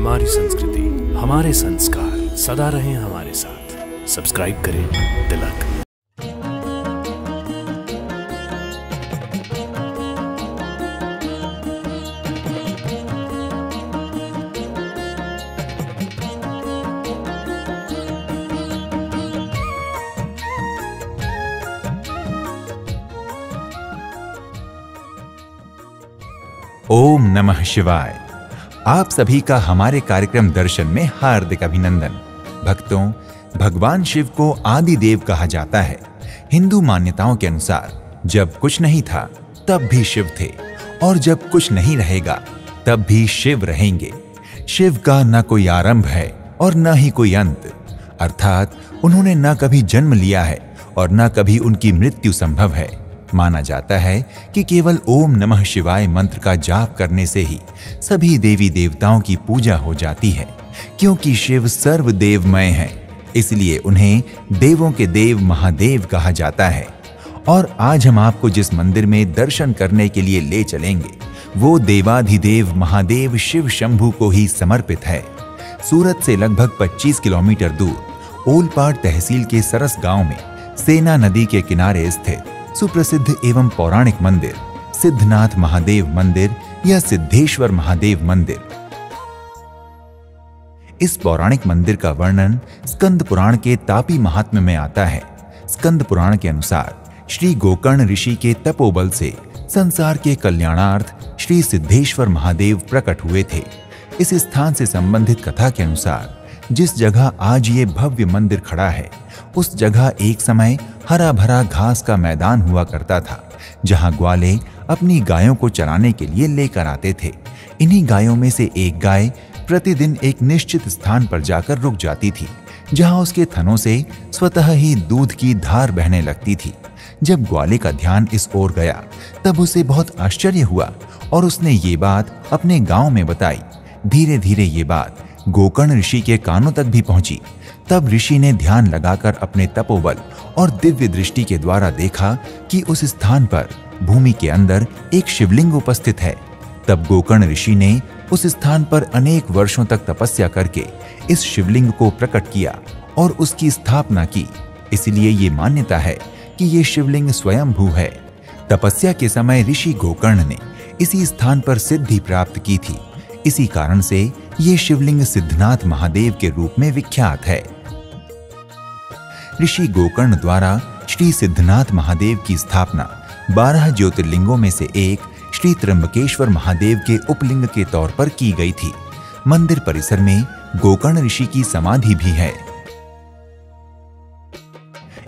हमारी संस्कृति, हमारे संस्कार सदा रहें हमारे साथ। सब्सक्राइब करें तिलक। ओम नमः शिवाय। आप सभी का हमारे कार्यक्रम दर्शन में हार्दिक अभिनंदन। भक्तों, भगवान शिव को आदि देव कहा जाता है। हिंदू मान्यताओं के अनुसार जब कुछ नहीं था तब भी शिव थे, और जब कुछ नहीं रहेगा तब भी शिव रहेंगे। शिव का न कोई आरंभ है और न ही कोई अंत, अर्थात उन्होंने न कभी जन्म लिया है और न कभी उनकी मृत्यु संभव है। माना जाता है कि केवल ओम नमः शिवाय मंत्र का जाप करने से ही सभी देवी देवताओं की पूजा हो जाती है। क्योंकि शिव सर्वदेवमय हैं, इसलिए उन्हें देवों के देव महादेव कहा जाता है। और आज हम आपको जिस मंदिर में दर्शन करने के लिए ले चलेंगे वो देवाधिदेव महादेव शिव शंभू को ही समर्पित है। सूरत से लगभग 25 किलोमीटर दूर ओलपाड तहसील के सरस गांव में सेना नदी के किनारे स्थित सुप्रसिद्ध एवं पौराणिक मंदिर सिद्धनाथ महादेव मंदिर या सिद्धेश्वर महादेव मंदिर। इस पौराणिक मंदिर का वर्णन स्कंद पुराण के तापी महात्म्य में आता है। स्कंद पुराण के अनुसार श्री गोकर्ण ऋषि के तपोबल से संसार के कल्याणार्थ श्री सिद्धेश्वर महादेव प्रकट हुए थे। इस स्थान से संबंधित कथा के अनुसार जिस जगह आज ये भव्य मंदिर खड़ा है, उस जगह एक समय हरा भरा घास का मैदान हुआ करता था, जहां ग्वाले अपनी गायों को चराने के लिए लेकर आते थे। इन्हीं गायों में से एक गाय प्रतिदिन एक निश्चित स्थान पर जाकर रुक जाती थी, जहां उसके थनों से स्वतः ही दूध की धार बहने लगती थी। जब ग्वाले का ध्यान इस ओर गया तब उसे बहुत आश्चर्य हुआ और उसने ये बात अपने गांव में बताई। धीरे धीरे ये बात गोकर्ण ऋषि के कानों तक भी पहुंची। तब ऋषि ने ध्यान लगाकर अपने तपोबल और दिव्य दृष्टि के द्वारा देखा कि उस स्थान पर भूमि के अंदर एक शिवलिंग उपस्थित है। तब गोकर्ण ऋषि ने उस स्थान पर अनेक वर्षों तक तपस्या करके इस शिवलिंग को प्रकट किया और उसकी स्थापना की। इसलिए ये मान्यता है कि ये शिवलिंग स्वयंभू है। तपस्या के समय ऋषि गोकर्ण ने इसी स्थान पर सिद्धि प्राप्त की थी। इसी कारण से ये शिवलिंग सिद्धनाथ महादेव के रूप में विख्यात है। ऋषि गोकर्ण द्वारा श्री सिद्धनाथ महादेव की स्थापना 12 ज्योतिर्लिंगों में से एक श्री त्र्यंबकेश्वर महादेव के उपलिंग के तौर पर की गई थी। मंदिर परिसर में गोकर्ण ऋषि की समाधि भी है।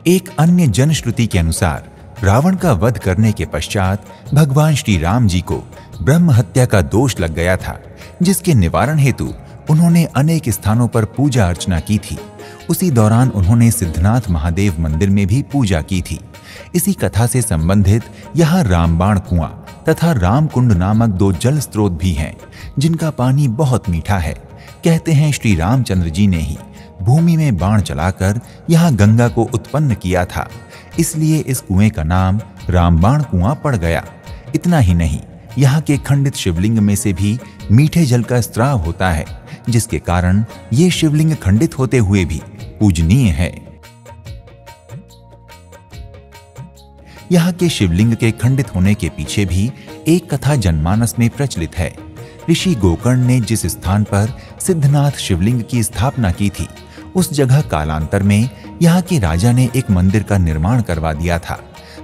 एक अन्य जनश्रुति के अनुसार रावण का वध करने के पश्चात भगवान श्री राम जी को ब्रह्म हत्या का दोष लग गया था, जिसके निवारण हेतु उन्होंने अनेक स्थानों पर पूजा अर्चना की थी। उसी दौरान उन्होंने सिद्धनाथ महादेव मंदिर में भी पूजा की थी। इसी कथा से संबंधित यहाँ रामबाण कुआं तथा रामकुंड नामक 2 जल स्रोत भी हैं, जिनका पानी बहुत मीठा है। कहते हैं श्री रामचंद्र जी ने ही भूमि में बाण चलाकर यहाँ गंगा को उत्पन्न किया था, इसलिए इस कुएं का नाम रामबाण कुआं पड़ गया। इतना ही नहीं, यहाँ के खंडित शिवलिंग में से भी मीठे जल का स्राव होता है, जिसके कारण ये शिवलिंग खंडित होते हुए भी पूजनीय है। यहाँ के शिवलिंग के खंडित होने के पीछे भी एक कथा जनमानस में प्रचलित है। ऋषि गोकर्ण ने जिस स्थान पर सिद्धनाथ शिवलिंग की स्थापना की थी, उस जगह कालांतर में यहाँ के राजा ने एक मंदिर का निर्माण करवा दिया था।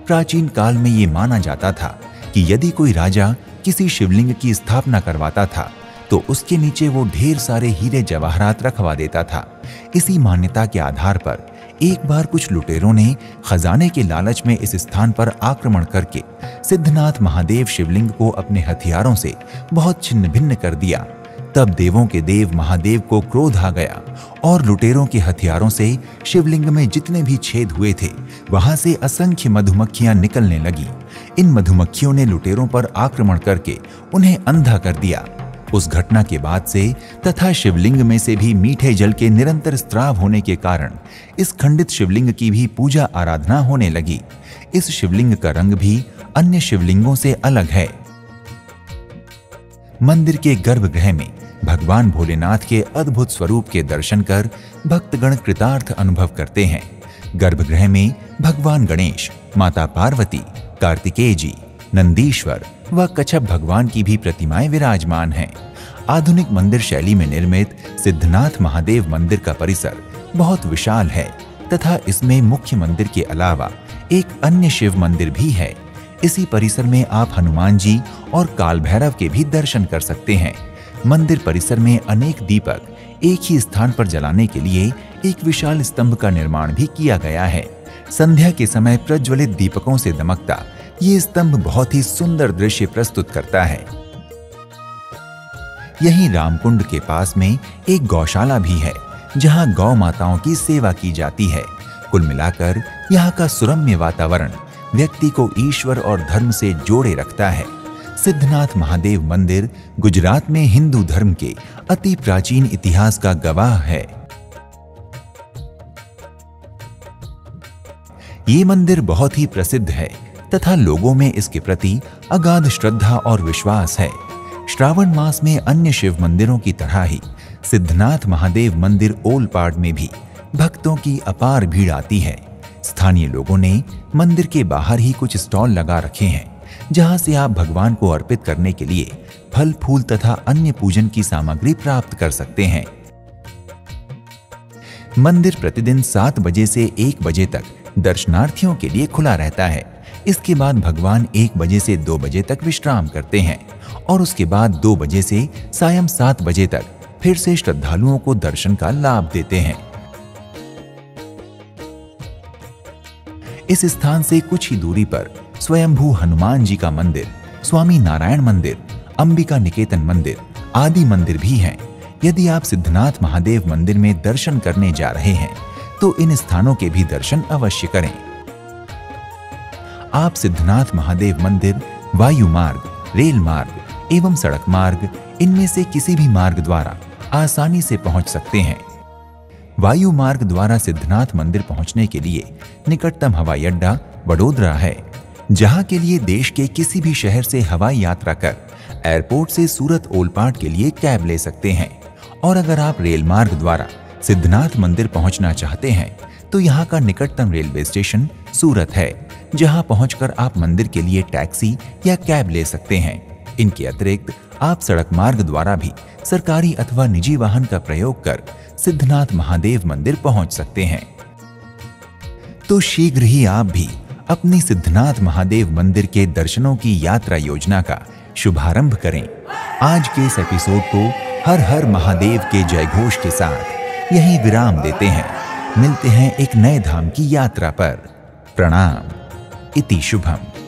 प्राचीन काल में ये माना जाता था कि यदि कोई राजा किसी शिवलिंग की स्थापना करवाता था तो उसके नीचे वो ढेर सारे हीरे जवाहरात रखवा देता था। इसी मान्यता के आधार पर एक बार कुछ लुटेरों ने खजाने के लालच में इस स्थान पर आक्रमण करके सिद्धनाथ महादेव शिवलिंग को अपने हथियारों से बहुत छिन्न भिन्न कर दिया। तब देवों के देव महादेव को क्रोध आ गया और लुटेरों के हथियारों से शिवलिंग में जितने भी छेद हुए थे वहां से असंख्य मधुमक्खियां निकलने लगी। इन मधुमक्खियों ने लुटेरों पर आक्रमण करके उन्हें अंधा कर दिया। उस घटना के बाद से तथा शिवलिंग में से भी मीठे जल के निरंतर स्राव होने के कारण इस खंडित शिवलिंग की भी पूजा आराधना होने लगी। इस शिवलिंग का रंग भी अन्य शिवलिंगों से अलग है। मंदिर के गर्भगृह में भगवान भोलेनाथ के अद्भुत स्वरूप के दर्शन कर भक्तगण कृतार्थ अनुभव करते हैं। गर्भगृह में भगवान गणेश, माता पार्वती, कार्तिकेय जी, नंदीश्वर व कच्छप भगवान की भी प्रतिमाएं विराजमान हैं। आधुनिक मंदिर शैली में निर्मित सिद्धनाथ महादेव मंदिर का परिसर बहुत विशाल है तथा इसमें मुख्य मंदिर के अलावा एक अन्य शिव मंदिर भी है। इसी परिसर में आप हनुमान जी और काल भैरव के भी दर्शन कर सकते हैं। मंदिर परिसर में अनेक दीपक एक ही स्थान पर जलाने के लिए एक विशाल स्तंभ का निर्माण भी किया गया है। संध्या के समय प्रज्वलित दीपकों से दमकता ये स्तंभ बहुत ही सुंदर दृश्य प्रस्तुत करता है। यहीं रामकुंड के पास में एक गौशाला भी है जहां गौ माताओं की सेवा की जाती है। कुल मिलाकर यहाँ का सुरम्य वातावरण व्यक्ति को ईश्वर और धर्म से जोड़े रखता है। सिद्धनाथ महादेव मंदिर गुजरात में हिंदू धर्म के अति प्राचीन इतिहास का गवाह है। ये मंदिर बहुत ही प्रसिद्ध है तथा लोगों में इसके प्रति अगाध श्रद्धा और विश्वास है। श्रावण मास में अन्य शिव मंदिरों की तरह ही सिद्धनाथ महादेव मंदिर ओलपाड में भी भक्तों की अपार भीड़ आती है। स्थानीय लोगों ने मंदिर के बाहर ही कुछ स्टॉल लगा रखे हैं जहां से आप भगवान को अर्पित करने के लिए फल फूल तथा अन्य पूजन की सामग्री प्राप्त कर सकते हैं। मंदिर प्रतिदिन 7 बजे से 1 बजे तक दर्शनार्थियों के लिए खुला रहता है। इसके बाद भगवान 1 बजे से 2 बजे तक विश्राम करते हैं और उसके बाद 2 बजे से सायं 7 बजे तक फिर से श्रद्धालुओं को दर्शन का लाभ देते हैं। इस स्थान से कुछ ही दूरी पर स्वयंभू हनुमान जी का मंदिर, स्वामी नारायण मंदिर, अंबिका निकेतन मंदिर आदि मंदिर भी हैं। यदि आप सिद्धनाथ महादेव मंदिर में दर्शन करने जा रहे हैं तो इन स्थानों के भी दर्शन अवश्य करें। आप सिद्धनाथ महादेव मंदिर वायु मार्ग, रेल मार्ग एवं सड़क मार्ग इनमें से किसी भी मार्ग द्वारा आसानी से पहुंच सकते हैं। वायु मार्ग द्वारा सिद्धनाथ मंदिर पहुंचने के लिए निकटतम हवाई अड्डा वडोदरा है, जहां के लिए देश के किसी भी शहर से हवाई यात्रा कर एयरपोर्ट से सूरत ओलपाड के लिए कैब ले सकते हैं। और अगर आप रेल मार्ग द्वारा सिद्धनाथ मंदिर पहुंचना चाहते हैं तो यहाँ का निकटतम रेलवे स्टेशन सूरत है, जहां पहुंचकर आप मंदिर के लिए टैक्सी या कैब ले सकते हैं। इनके अतिरिक्त आप सड़क मार्ग द्वारा भी सरकारी अथवा निजी वाहन का प्रयोग कर सिद्धनाथ महादेव मंदिर पहुंच सकते हैं। तो शीघ्र ही आप भी अपनी सिद्धनाथ महादेव मंदिर के दर्शनों की यात्रा योजना का शुभारंभ करें। आज के इस एपिसोड को हर हर महादेव के जयघोष के साथ यहीं विराम देते हैं। मिलते हैं एक नए धाम की यात्रा पर। प्रणाम। इति शुभम।